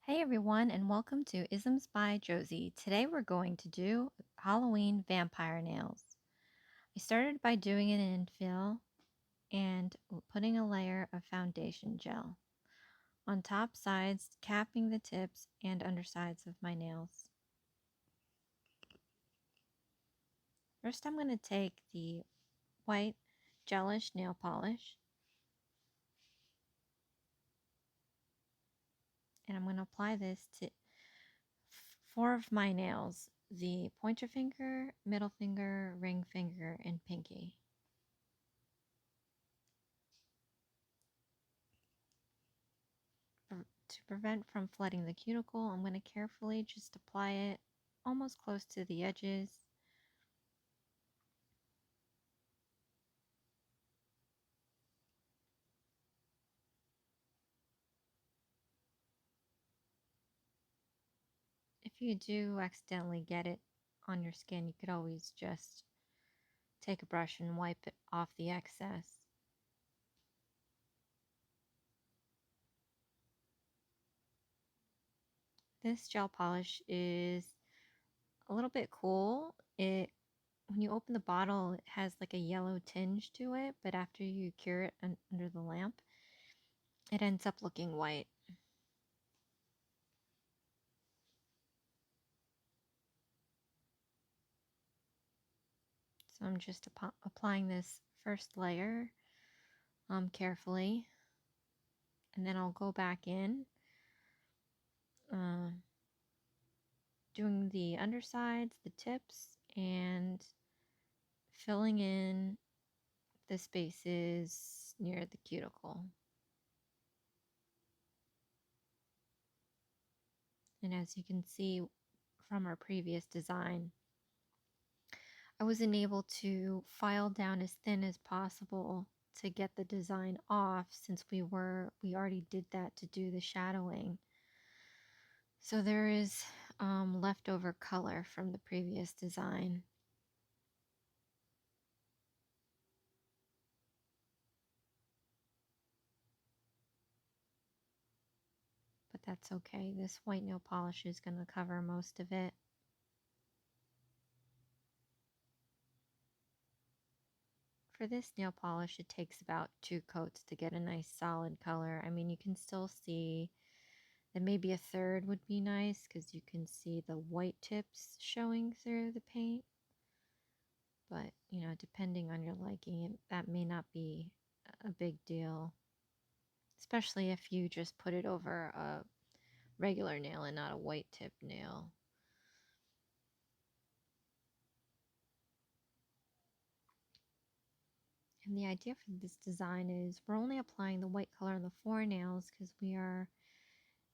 Hey everyone, and welcome to Isms by Josie. Today we're going to do Halloween vampire nails. I started by doing an infill and putting a layer of foundation gel on top sides, capping the tips and undersides of my nails. First I'm going to take the white Gelish nail polish and I'm going to apply this to 4 of my nails: the pointer finger, middle finger, ring finger, and pinky. To prevent from flooding the cuticle, I'm going to carefully just apply it almost close to the edges. If you do accidentally get it on your skin, you could always just take a brush and wipe it off the excess. This gel polish is a little bit cool. When you open the bottle, it has like a yellow tinge to it, but after you cure it under the lamp, it ends up looking white. So I'm just applying this first layer carefully, and then I'll go back in doing the undersides, the tips, and filling in the spaces near the cuticle. And as you can see from our previous design, I wasn't able to file down as thin as possible to get the design off, since we already did that to do the shadowing. So there is leftover color from the previous design. But that's okay. This white nail polish is going to cover most of it. For this nail polish, it takes about 2 coats to get a nice solid color. I mean, you can still see that maybe a third would be nice because you can see the white tips showing through the paint. But, you know, depending on your liking, that may not be a big deal, especially if you just put it over a regular nail and not a white tip nail. And the idea for this design is we're only applying the white color on the 4 nails because we are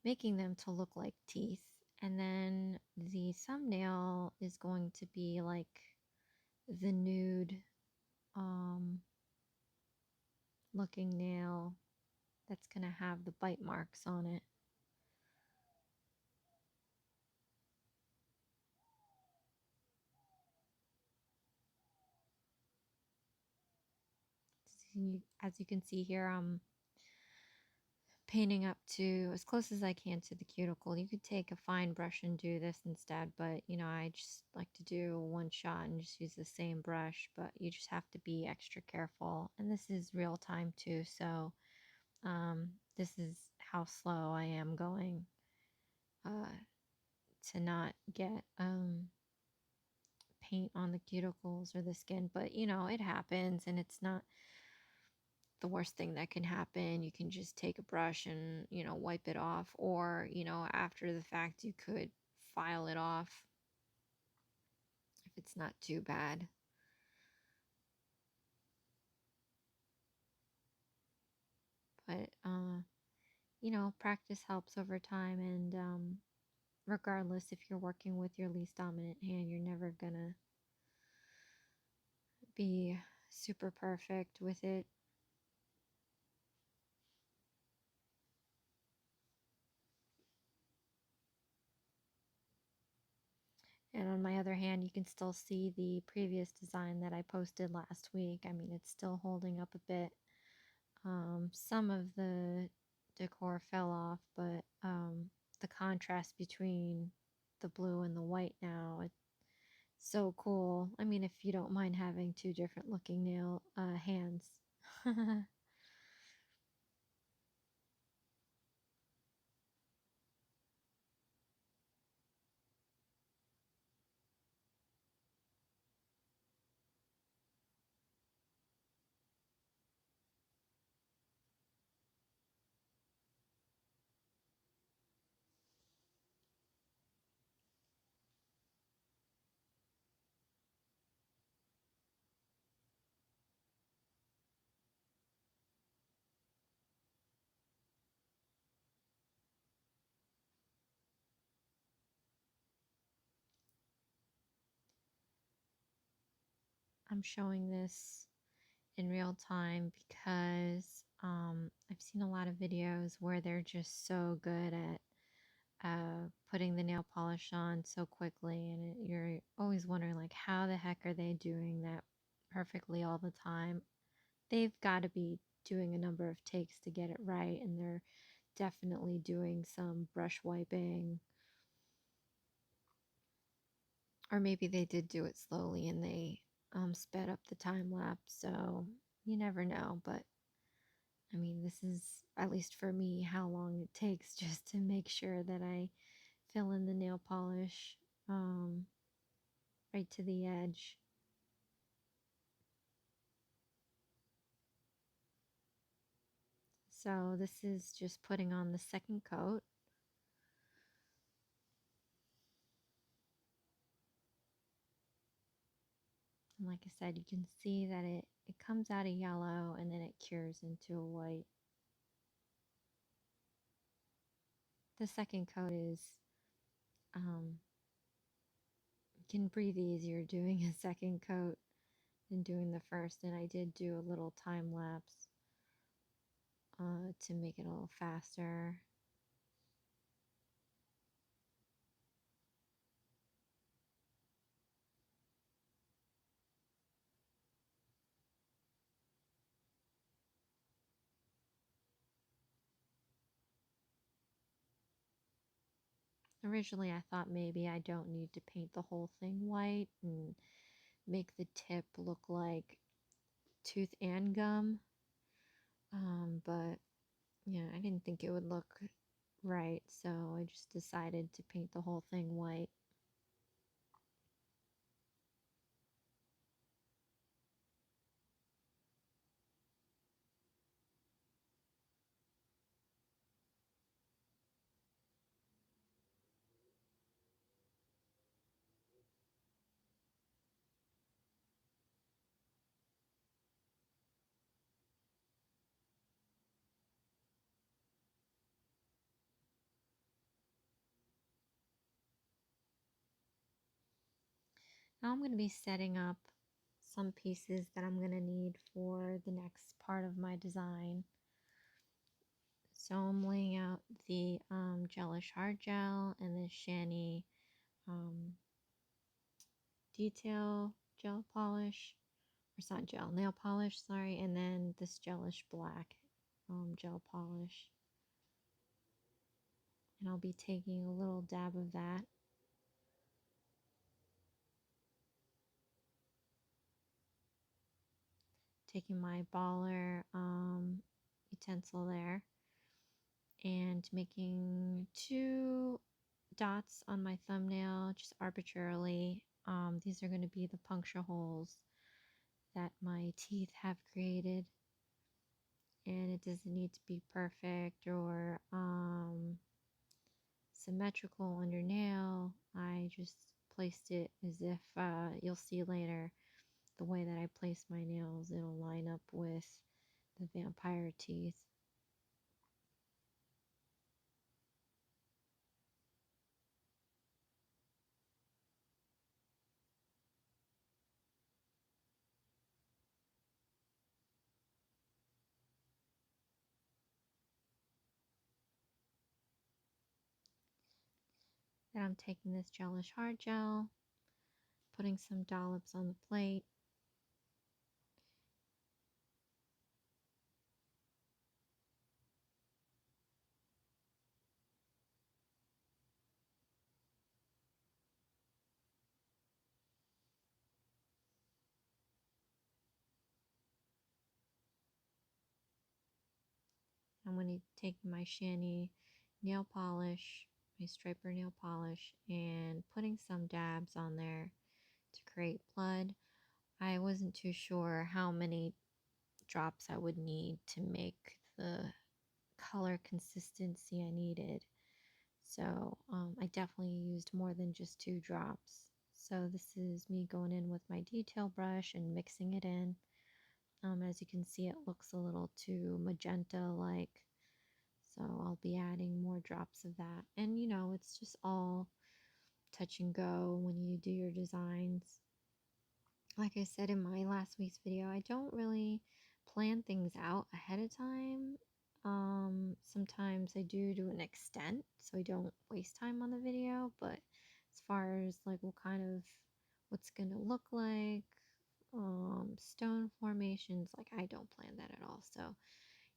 making them to look like teeth. And then the thumbnail is going to be like the nude looking nail that's going to have the bite marks on it. As you can see here, I'm painting up to as close as I can to the cuticle. You could take a fine brush and do this instead, but you know, I just like to do one shot and just use the same brush. But you just have to be extra careful, and this is real time too, so this is how slow I am going to not get paint on the cuticles or the skin. But you know, it happens, and it's not the worst thing that can happen. You can just take a brush and, you know, wipe it off, or, you know, after the fact, you could file it off if it's not too bad. But, you know, practice helps over time, and regardless if you're working with your least dominant hand, you're never gonna be super perfect with it. And on my other hand, you can still see the previous design that I posted last week. I mean, it's still holding up a bit. Some of the decor fell off, but the contrast between the blue and the white now. It's so cool. I mean, if you don't mind having two different looking hands. I'm showing this in real time because I've seen a lot of videos where they're just so good at putting the nail polish on so quickly, and you're always wondering like how the heck are they doing that perfectly all the time. They've got to be doing a number of takes to get it right, and they're definitely doing some brush wiping, or maybe they did do it slowly and they sped up the time lapse, so you never know. But I mean, this is, at least for me, how long it takes just to make sure that I fill in the nail polish right to the edge. So this is just putting on the second coat. And like I said, you can see that it comes out a yellow and then it cures into a white. The second coat is, you can breathe easier doing a second coat than doing the first. And I did do a little time lapse to make it a little faster. Originally, I thought maybe I don't need to paint the whole thing white and make the tip look like tooth and gum. But yeah, I didn't think it would look right, so I just decided to paint the whole thing white. Now I'm going to be setting up some pieces that I'm going to need for the next part of my design. So I'm laying out the Gelish Hard-Gel and the Shany detail gel polish, or it's not gel, nail polish, sorry, and then this Gelish Black gel polish. And I'll be taking a little dab of that. Taking my baller utensil there and making 2 dots on my thumbnail just arbitrarily. These are going to be the puncture holes that my teeth have created, and it doesn't need to be perfect or symmetrical on your nail. I just placed it as if you'll see later the way that I place my nails, it'll line up with the vampire teeth. Then I'm taking this Gelish Hard-Gel, putting some dollops on the plate. I'm going to take my Shany nail polish, my striper nail polish, and putting some dabs on there to create blood. I wasn't too sure how many drops I would need to make the color consistency I needed. So I definitely used more than just 2 drops. So this is me going in with my detail brush and mixing it in. As you can see, it looks a little too magenta-like. So I'll be adding more drops of that. And you know, it's just all touch and go when you do your designs. Like I said in my last week's video, I don't really plan things out ahead of time. Sometimes I do to an extent, so I don't waste time on the video, but as far as like what's gonna look like, stone formations, like I don't plan that at all. So,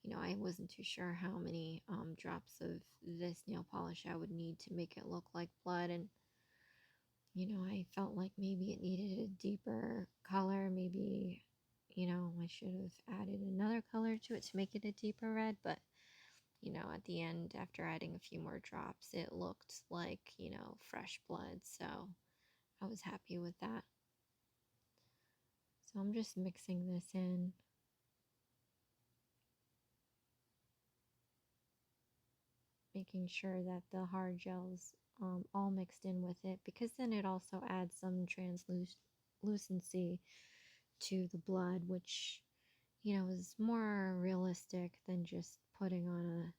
you know, I wasn't too sure how many drops of this nail polish I would need to make it look like blood. And you know, I felt like maybe it needed a deeper color. Maybe, you know, I should have added another color to it to make it a deeper red. But, you know, at the end, after adding a few more drops, it looked like, you know, fresh blood. So I was happy with that. So I'm just mixing this in. Making sure that the hard gel's all mixed in with it, because then it also adds some translucency to the blood, which, you know, is more realistic than just putting on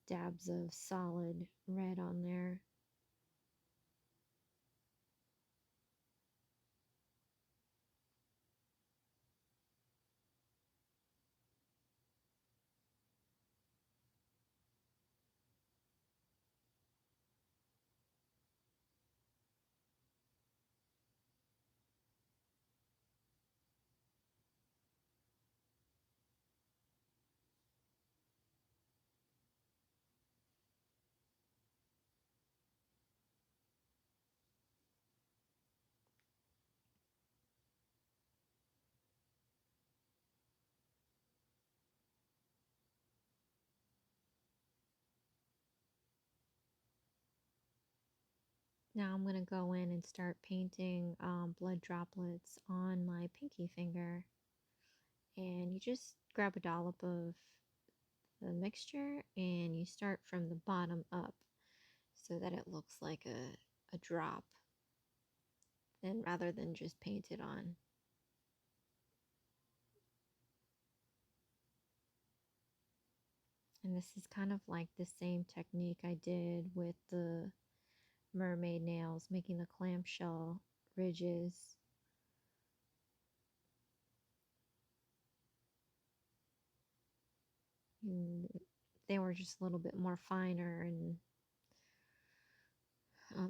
dabs of solid red on there. Now I'm going to go in and start painting blood droplets on my pinky finger. And you just grab a dollop of the mixture and you start from the bottom up so that it looks like a drop, and rather than just paint it on. And this is kind of like the same technique I did with the mermaid nails, making the clamshell ridges. And they were just a little bit more finer and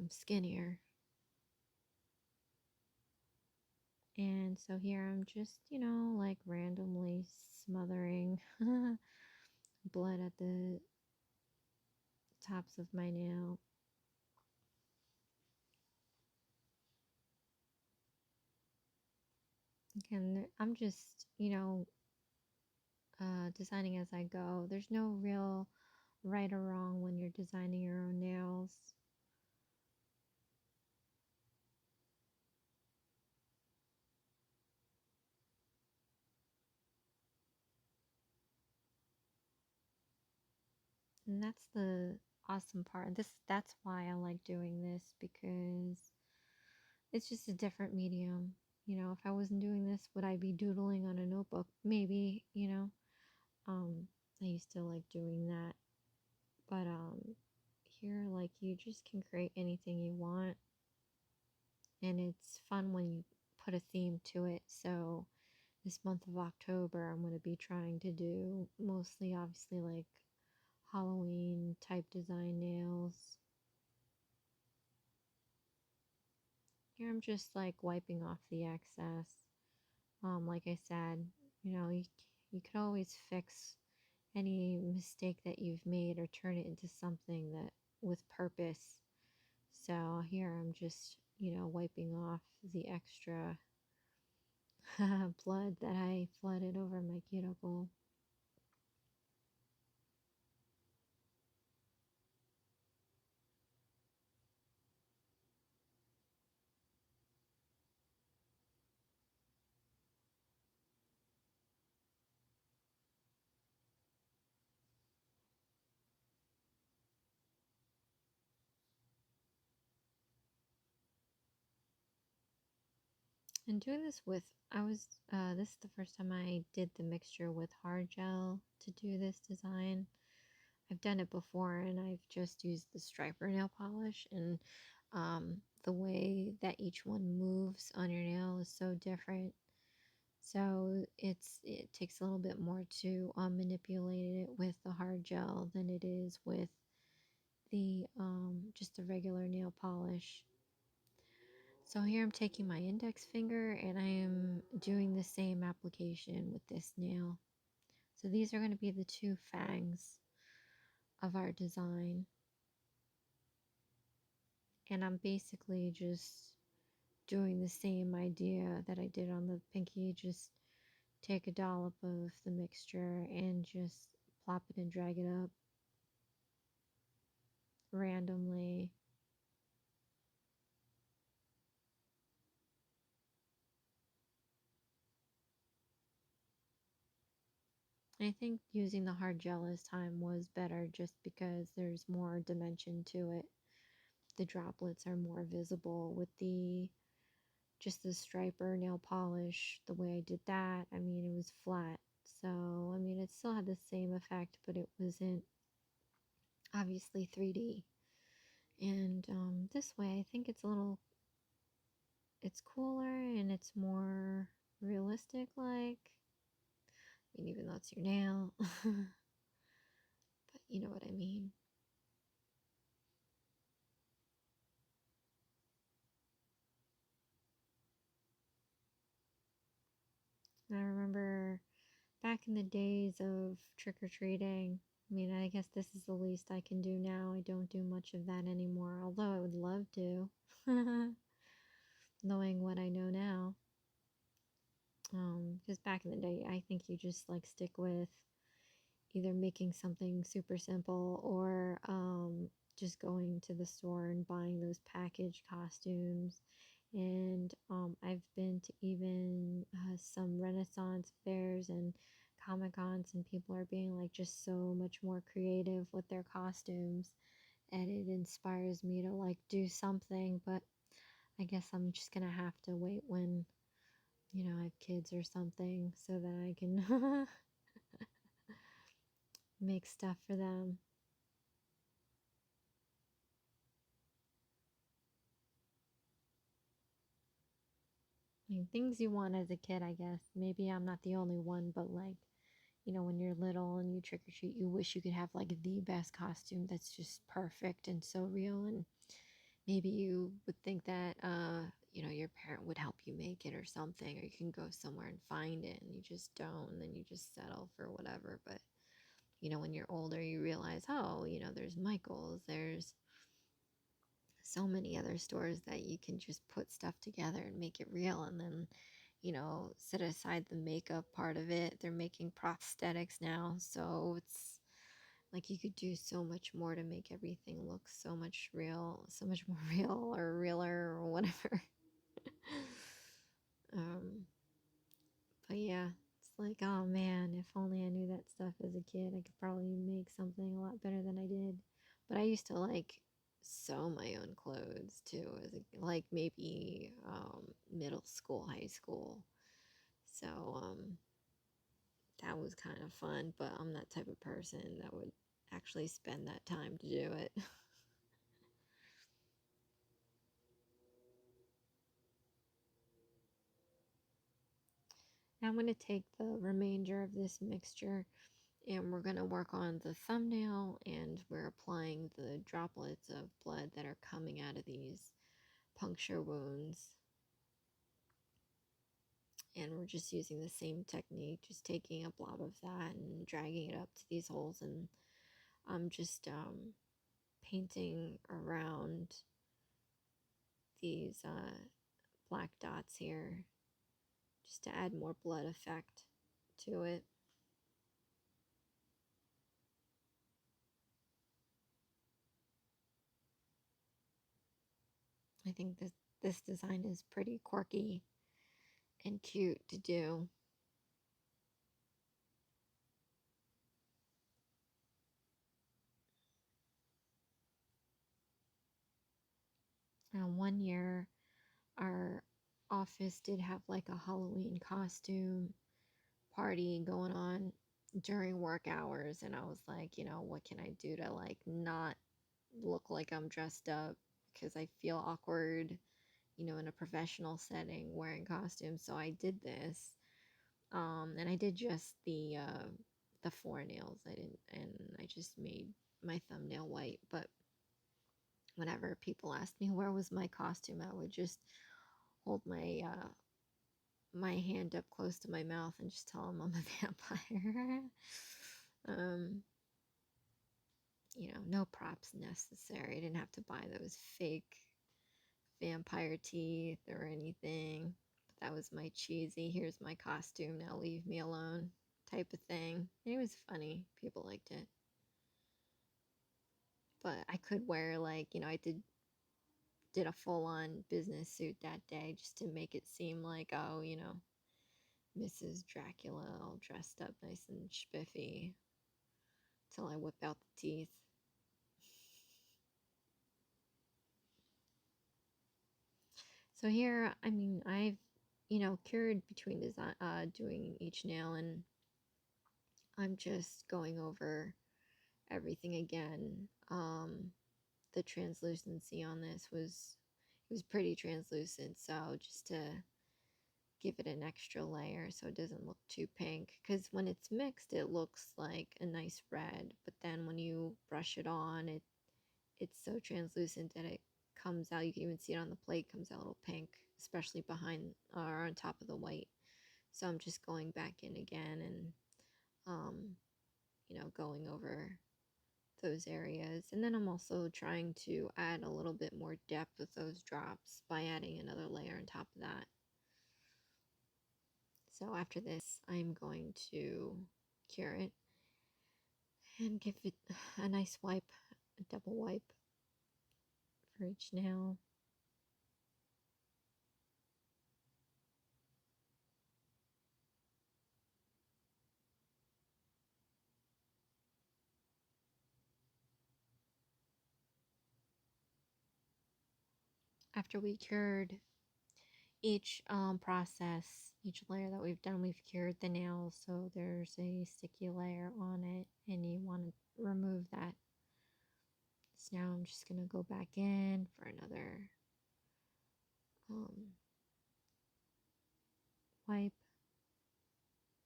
skinnier. And so here I'm just, you know, like randomly smothering blood at the tops of my nail. Again, I'm just, you know, designing as I go. There's no real right or wrong when you're designing your own nails. And that's the awesome part. That's why I like doing this, because it's just a different medium. You know, if I wasn't doing this, would I be doodling on a notebook? Maybe, you know. I used to like doing that. But here, like, you just can create anything you want. And it's fun when you put a theme to it. So this month of October, I'm going to be trying to do mostly, obviously, like Halloween type design nails. Here I'm just like wiping off the excess. Like I said, you know, you could always fix any mistake that you've made or turn it into something that with purpose. So here I'm just, you know, wiping off the extra blood that I flooded over my cuticle. And doing this with, this is the first time I did the mixture with hard gel to do this design. I've done it before and I've just used the striper nail polish, and the way that each one moves on your nail is so different. So it takes a little bit more to manipulate it with the hard gel than it is with the just the regular nail polish. So here I'm taking my index finger and I am doing the same application with this nail. So these are going to be the two fangs of our design. And I'm basically just doing the same idea that I did on the pinky. Just take a dollop of the mixture and just plop it and drag it up randomly. I think using the hard gel this time was better just because there's more dimension to it. The droplets are more visible with just the striper nail polish. The way I did that, I mean, it was flat. So, I mean, it still had the same effect, but it wasn't obviously 3D. And this way, I think it's cooler and it's more realistic, like. I mean, even though it's your nail. But you know what I mean. I remember back in the days of trick-or-treating. I mean, I guess this is the least I can do now. I don't do much of that anymore, although I would love to, knowing what I know now. Because back in the day, I think you just like stick with either making something super simple or just going to the store and buying those packaged costumes. And I've been to even some Renaissance fairs and Comic Cons, and people are being like just so much more creative with their costumes, and it inspires me to like do something. But I guess I'm just gonna have to wait when I have kids or something so that I can make stuff for them. I mean, things you want as a kid, I guess. Maybe I'm not the only one, but like, when you're little and you trick or treat, you wish you could have like the best costume that's just perfect and so real. And maybe you would think that, your parent would help you make it or something, or you can go somewhere and find it, and you just don't, and then you just settle for whatever. But, when you're older, you realize, oh, there's Michael's, there's so many other stores that you can just put stuff together and make it real, and then set aside the makeup part of it. They're making prosthetics now, so it's like you could do so much more to make everything look so much more real or realer or whatever. um but yeah, it's like, oh man, if only I knew that stuff as a kid, I could probably make something a lot better than I did. But I used to like sew my own clothes too, as like maybe middle school, high school. So that was kind of fun, but I'm that type of person that would actually spend that time to do it. I'm going to take the remainder of this mixture and we're going to work on the thumbnail, and we're applying the droplets of blood that are coming out of these puncture wounds. And we're just using the same technique, just taking a blob of that and dragging it up to these holes, and I'm just painting around these black dots here just to add more blood effect to it. I think this design is pretty quirky and cute to do. One year, our office did have like a Halloween costume party going on during work hours, and I was like, what can I do to like not look like I'm dressed up, because I feel awkward, in a professional setting wearing costumes. So I did this. And I did just the four nails. I didn't, and I just made my thumbnail white. But whenever people asked me where was my costume, I would just hold my hand up close to my mouth and just tell them I'm a vampire. um, no props necessary. I didn't have to buy those fake vampire teeth or anything. But that was my cheesy, here's my costume, now leave me alone type of thing. It was funny. People liked it. But I could wear I did a full-on business suit that day just to make it seem like, oh, Mrs. Dracula all dressed up nice and spiffy till I whip out the teeth. So here, I mean, I've, cured between design, doing each nail, and I'm just going over everything again. The translucency on this it was pretty translucent, so just to give it an extra layer so it doesn't look too pink, because when it's mixed it looks like a nice red, but then when you brush it on, it's so translucent that it comes out, you can even see it on the plate, comes out a little pink, especially behind or on top of the white. So I'm just going back in again and going over those areas. And then I'm also trying to add a little bit more depth with those drops by adding another layer on top of that. So after this, I'm going to cure it and give it a nice wipe, a double wipe for each nail. After we cured each process, each layer that we've done, we've cured the nails, so there's a sticky layer on it, and you want to remove that. So now I'm just going to go back in for another wipe,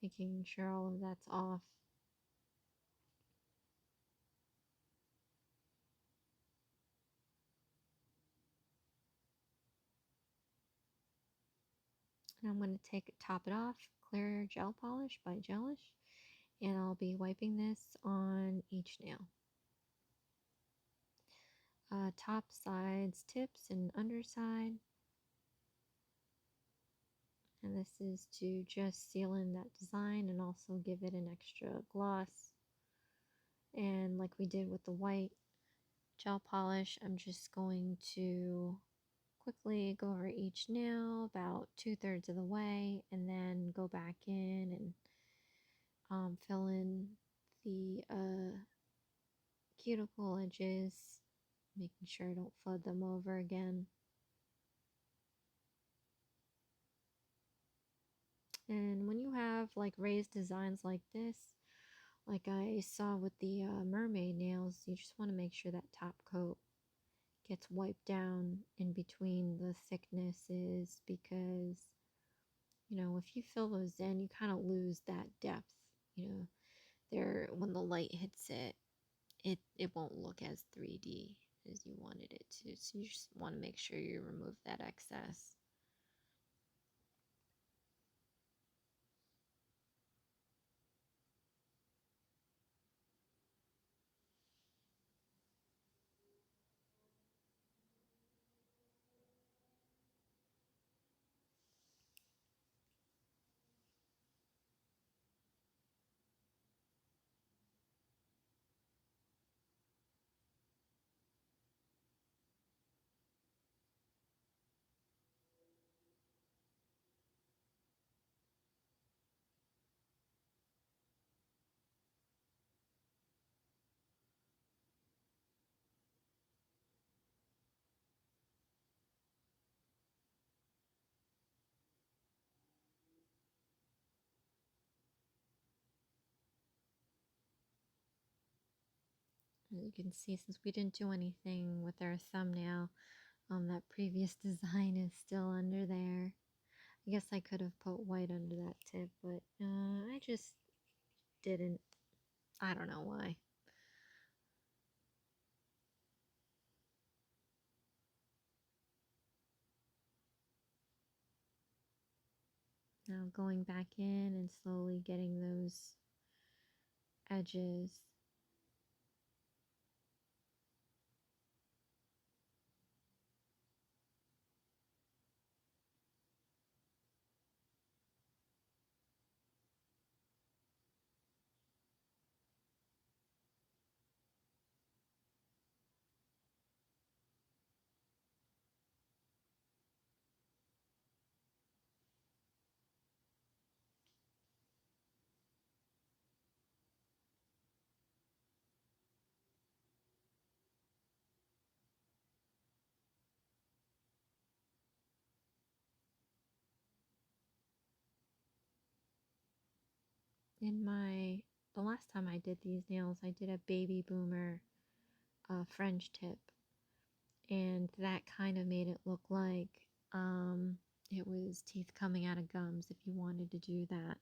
making sure all of that's off. And I'm going to top it off, clear gel polish by Gelish, and I'll be wiping this on each nail. Top, sides, tips, and underside. And this is to just seal in that design and also give it an extra gloss. And like we did with the white gel polish, I'm just going to quickly go over each nail about 2/3 of the way, and then go back in and fill in the cuticle edges, making sure I don't flood them over again. And when you have like raised designs like this, like I saw with the mermaid nails, you just want to make sure that top coat gets wiped down in between the thicknesses, because if you fill those in, you kind of lose that depth. There, when the light hits it, it won't look as 3D as you wanted it to. So you just want to make sure you remove that excess. As you can see, since we didn't do anything with our thumbnail, that previous design is still under there. I guess I could have put white under that tip, but I just didn't. I don't know why. Now going back in and slowly getting those edges. The last time I did these nails, I did a baby boomer French tip, and that kind of made it look like it was teeth coming out of gums if you wanted to do that.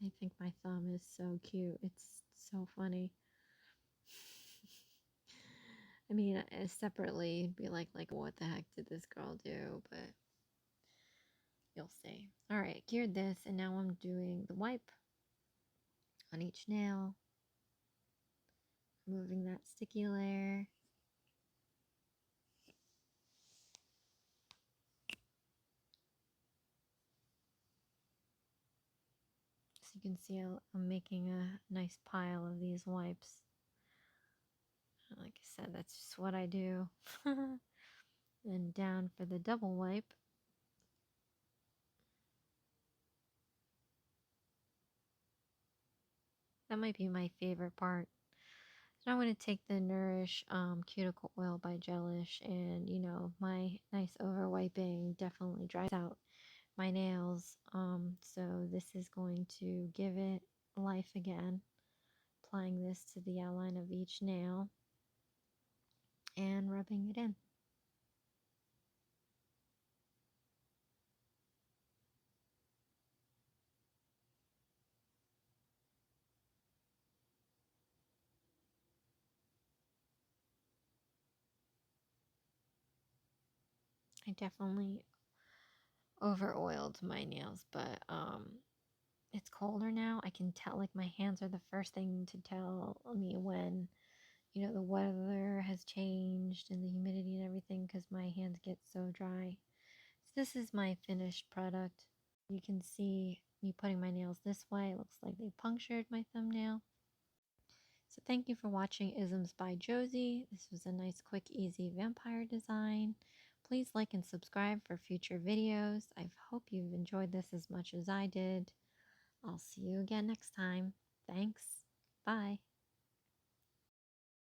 I think my thumb is so cute. It's so funny. I mean, separately, it'd be like, what the heck did this girl do? But you'll see. All right, cured this, and now I'm doing the wipe on each nail, removing that sticky layer. So you can see I'm making a nice pile of these wipes. Like I said, that's just what I do. Then down for the double wipe. That might be my favorite part. So I'm going to take the Nourish Cuticle Oil by Gelish, and my nice over wiping definitely dries out my nails. So this is going to give it life again. Applying this to the outline of each nail and rubbing it in. I definitely over oiled my nails, but it's colder now. I can tell, like, my hands are the first thing to tell me when the weather has changed and the humidity and everything, because my hands get so dry. So this is my finished product. You can see me putting my nails this way. It looks like they punctured my thumbnail. So thank you for watching Isms by Josie. This was a nice, quick, easy vampire design. Please like and subscribe for future videos. I hope you've enjoyed this as much as I did. I'll see you again next time. Thanks. Bye.